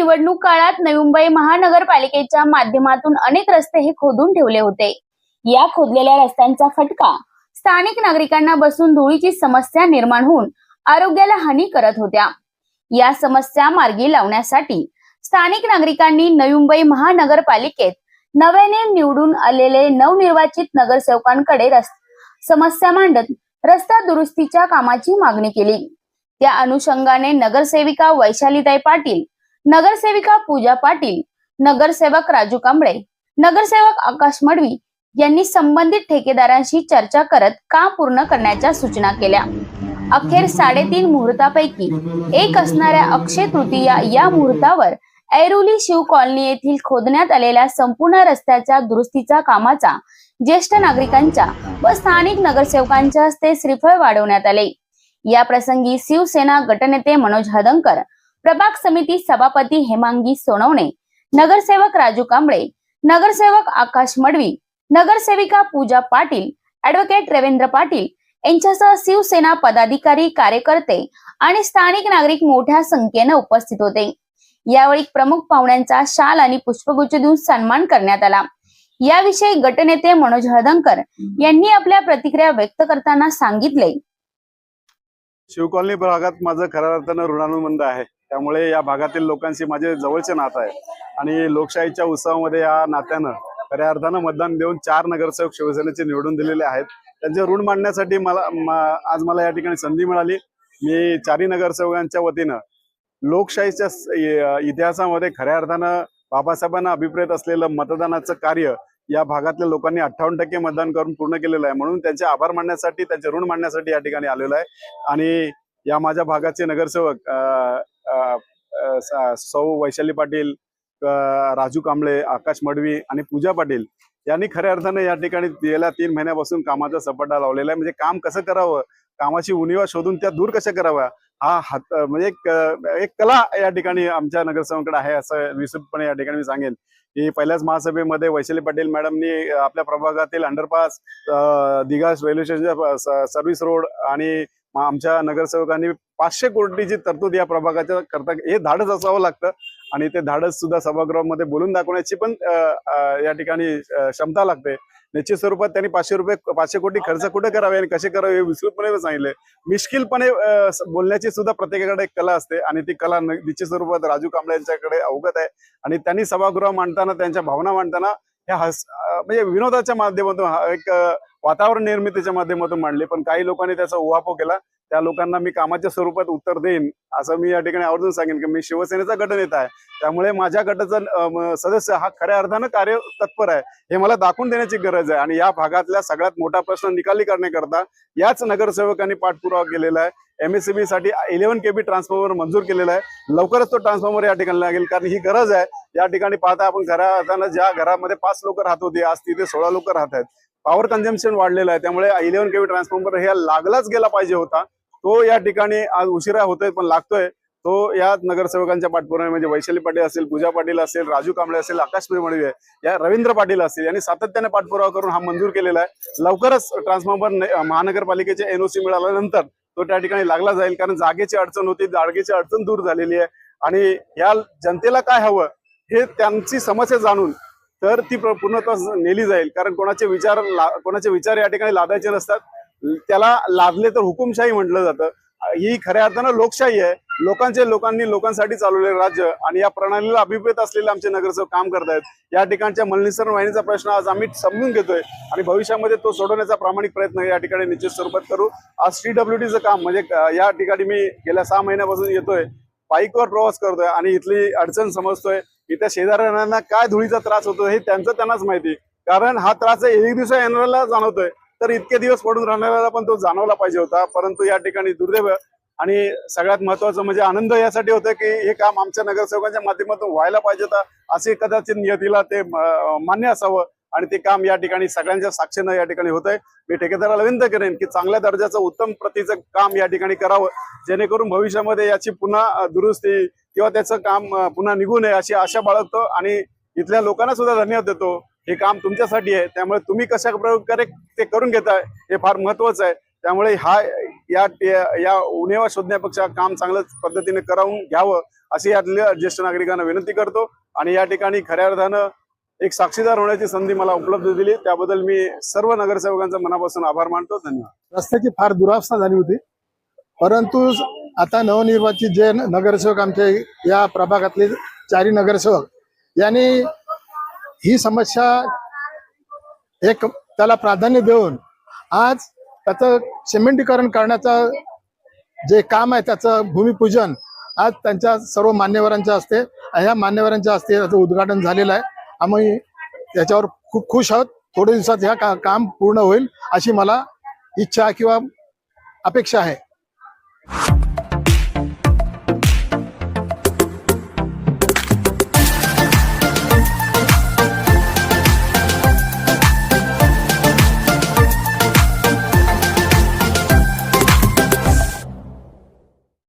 निवडणूक काळात नवी मुंबई महानगरपालिकेच्या माध्यमातून अनेक रस्ते हे खोदून ठेवले होते। या खोदलेल्या रस्त्यांचा फटका स्थानिक नागरिकांना बसून धुळीची समस्या निर्माण होऊन आरोग्याला हानी करत होत्या। या समस्या मार्गी लावण्यासाठी स्थानिक नागरिकांनी नवी मुंबई महानगरपालिकेत नव्याने निवडून आलेले नवनिर्वाचित नगरसेवकांकडे समस्या मांडत रस्ता दुरुस्तीच्या कामाची मागणी केली। त्या अनुषंगाने नगरसेविका वैशालीताई पाटील, नगरसेविका पूजा पाटील, नगरसेवक राजू कांबळे, नगरसेवक आकाश मडवी यांनी संबंधित ठेकेदारांशी चर्चा करत काम पूर्ण करण्याच्या सूचना केल्या। अखेर 3.5 मुहूर्तापैकी एक असणाऱ्या अक्षय तृतीया या मुहूर्तावर ऐरोली शिव कॉलनी येथील खोदण्यात आलेल्या संपूर्ण रस्त्याच्या दुरुस्तीचा कामाचा ज्येष्ठ नागरिकांच्या व स्थानिक नगरसेवकांच्या हस्ते श्रीफळ वाढवण्यात आले। या प्रसंगी शिवसेना गटनेते मनोज हदंकर, प्रभाग समिती सभापती हेमांगी सोनवणे, नगरसेवक राजू कांबळे, नगरसेवक आकाश मडवी, नगरसेविका पूजा पाटील, ऍडव्होकेट रवींद्र पाटील यांच्यासह शिवसेना पदाधिकारी, कार्यकर्ते आणि स्थानिक नागरिक मोठ्या संख्येने उपस्थित होते। यावेळी प्रमुख पाहुण्यांचा शाल आणि पुष्पगुच्छ देऊन सन्मान करण्यात आला। याविषयी गटनेते मनोज हदंकर यांनी आपल्या प्रतिक्रिया व्यक्त करताना सांगितले, शिव कॉलनी भागात माझं खऱ्या अर्थानं ऋणानुबंध आहे। त्यामुळे या भागातील लोकांशी माझे जवळचे नातं आहे आणि लोकशाहीच्या उत्सवामध्ये या नात्यानं खऱ्या अर्थानं मतदान देऊन 4 नगरसेवक शिवसेनेचे निवडून दिलेले आहेत। त्यांचे ऋण मांडण्यासाठी आज मला या ठिकाणी संधी मिळाली। मी 4 नगरसेवकांच्या वतीनं लोकशाहीच्या इतिहासामध्ये खऱ्या अर्थानं बाबासाहेबांना अभिप्रेत असलेलं मतदानाचं कार्य या भागातल्या लोकांनी 58% मतदान करून पूर्ण केलेलं आहे। म्हणून त्यांचे आभार मानण्यासाठी, त्यांचे ऋण मांडण्यासाठी या ठिकाणी आलेलो आहे। आणि या माझ्या भागाचे नगरसेवक सौ वैशाली पाटील, राजू कांबळे, आकाश मडवी आणि पूजा पाटील यांनी खऱ्या अर्थाने या ठिकाणी गेल्या 3 महिन्यापासून कामाचा सपाटा लावलेला आहे। म्हणजे काम कसं करावं, कामाची उणीवा शोधून त्या दूर कशा कराव्या, हा म्हणजे एक कला या ठिकाणी आमच्या नगरसेवकांकडे आहे असं विस्तृतपणे या ठिकाणी मी सांगेन की पहिल्याच महासभेमध्ये वैशाली पाटील मॅडमनी आपल्या प्रभागातील अंडरपास, दिघा रेल्वे स्टेशनच्या सर्व्हिस रोड आणि आमच्या नगरसेवकांनी 500 कोटीची तरतूद या प्रभागाच्या करता, हे धाडस असावं लागतं आणि ते धाडस सुद्धा सभागृहामध्ये बोलून दाखवण्याची पण या ठिकाणी क्षमता लागते। निश्चित स्वरूपात त्यांनी 500 कोटी खर्च कुठे करावे आणि कसे करावे हे विस्तृतपणे सांगितले। मिश्किलपणे बोलण्याची सुद्धा प्रत्येकाकडे एक कला असते आणि ती कला निश्चित स्वरूपात राजू कांबळे यांच्याकडे अवगत आहे आणि त्यांनी सभागृह मांडताना, त्यांच्या भावना मांडताना ह्या म्हणजे विनोदाच्या माध्यमातून एक वातावरण निर्मितीच्या माध्यमातून मांडले। पण काही लोकांनी त्याचा उहापोह केला। त्या लोकांना मी कामाच्या स्वरूपात उत्तर देईन असं मी या ठिकाणी आवर्जून सांगेन की मी शिवसेनेचा गटनेता आहे। त्यामुळे माझ्या गटाचा सदस्य हा खऱ्या अर्थानं कार्य तत्पर आहे हे मला दाखवून देण्याची गरज आहे। आणि या भागातल्या सगळ्यात मोठा प्रश्न निकाली करण्याकरता याच नगरसेवकांनी पाठपुरावा केलेला आहे। MSCB साठी 11 KB ट्रान्सफॉर्मर मंजूर केलेला आहे। लवकरच तो ट्रान्सफॉर्मर या ठिकाणी लागेल, कारण ही गरज आहे। या ठिकाणी पाहता आपण खऱ्या अर्थानं ज्या घरामध्ये 5 लोक राहत होती, आज तिथे 16 लोक राहत आहेत। पॉवर कन्झम्पशन वाढलेलं आहे, त्यामुळे 11 KB ट्रान्सफॉर्मर हे लागलाच गेला पाहिजे होता। तो या ठिकाणी आज उशिरा होतोय पण लागतोय। तो या नगरसेवकांच्या पाठपुराव्याने म्हणजे वैशाली पाटील असेल, पूजा पाटील असेल, राजू कांबळे असेल, आकाश मडवी या रवींद्र पाटील असतील यांनी सातत्याने पाठपुरावा करून हा मंजूर केलेला आहे। लवकरच ट्रान्सफॉर्मर महानगरपालिकेचे NOC मिळाल्यानंतर तो त्या ठिकाणी लागला जाईल, कारण जागेची अडचण होती, जागेची अडचण दूर झालेली आहे। आणि या जनतेला काय हवं हे त्यांची समस्या जाणून तर ती पूर्णतः नेली जाईल, कारण कोणाचे विचार या ठिकाणी लादायचे नसतात। त्याला लादले तर हुकुमशाही म्हटलं जातं। ही खऱ्या अर्थानं लोकशाही आहे। लोकांनी लोकांसाठी चालवलेलं राज्य आणि या प्रणालीला अभिप्रेत असलेले आमचे नगरसेवक काम करतायत। या ठिकाणच्या मलनिसरण वाहिनीचा प्रश्न आज आम्ही समजून घेतोय आणि भविष्यामध्ये तो सोडवण्याचा प्रामाणिक प्रयत्न या ठिकाणी निश्चित स्वरूपात करू। आज TWTचं काम म्हणजे या ठिकाणी मी गेल्या 6 महिन्यापासून येतोय, बाईकवर प्रवास करतोय आणि इथली अडचण समजतोय। इथल्या शेजाऱ्यांना काय धुळीचा त्रास होतो हे त्यांनाच माहिती, कारण हा त्रास एक दिवस येणाऱ्याला जाणवतोय तर इतके दिवस पडून राहणाऱ्याला पण तो जाणवला पाहिजे होता। परंतु या ठिकाणी दुर्दैव आणि सगळ्यात महत्वाचं म्हणजे आनंद यासाठी होतं की हे काम आमच्या नगरसेवकांच्या माध्यमातून व्हायला पाहिजे होतं, असे कदाचित नियतीला ते मान्य असावं आणि ते काम या ठिकाणी सगळ्यांच्या साक्षीनं या ठिकाणी होतंय। मी ठेकेदाराला विनंती करेन की चांगल्या दर्जाचं उत्तम प्रतीचं काम या ठिकाणी करावं, जेणेकरून भविष्यामध्ये याची पुन्हा दुरुस्ती किंवा त्याचं काम पुन्हा निघू नये अशी आशा बाळगतो आणि इथल्या लोकांना सुद्धा धन्यवाद देतो। हे काम तुमच्यासाठी आहे, त्यामुळे तुम्ही कशा प्रकारे ते करून घेताय हे फार महत्वाचं आहे। त्यामुळे हा या उणेवा शोधण्यापेक्षा काम चांगल्या पद्धतीने करावून घ्यावं अशी यातल्या ज्येष्ठ नागरिकांना विनंती करतो. आणि या ठिकाणी खऱ्या अर्थानं एक साक्षीदार होण्याची संधी मला उपलब्ध दिली त्याबद्दल मी सर्व नगरसेवकांचा मनापासून आभार मानतो. धन्यवाद. रस्त्याची फार दुरावस्था झाली होती, परंतु आता नवनिर्वाचित जे नगरसेवक आमचे या प्रभागातले 4 नगरसेवक यांनी ही समस्या एक त्याला प्राधान्य देऊन आज त्याचं सिमेंटीकरण करण्याचं जे काम आहे त्याचं भूमिपूजन आज त्यांच्या सर्व मान्यवरांच्या हस्ते, ह्या मान्यवरांच्या हस्ते त्याचं उद्घाटन झालेलं आहे. आम्ही त्याच्यावर खूप खुश आहोत. थोड्या दिवसात ह्या काम पूर्ण होईल अशी मला इच्छा किंवा अपेक्षा आहे.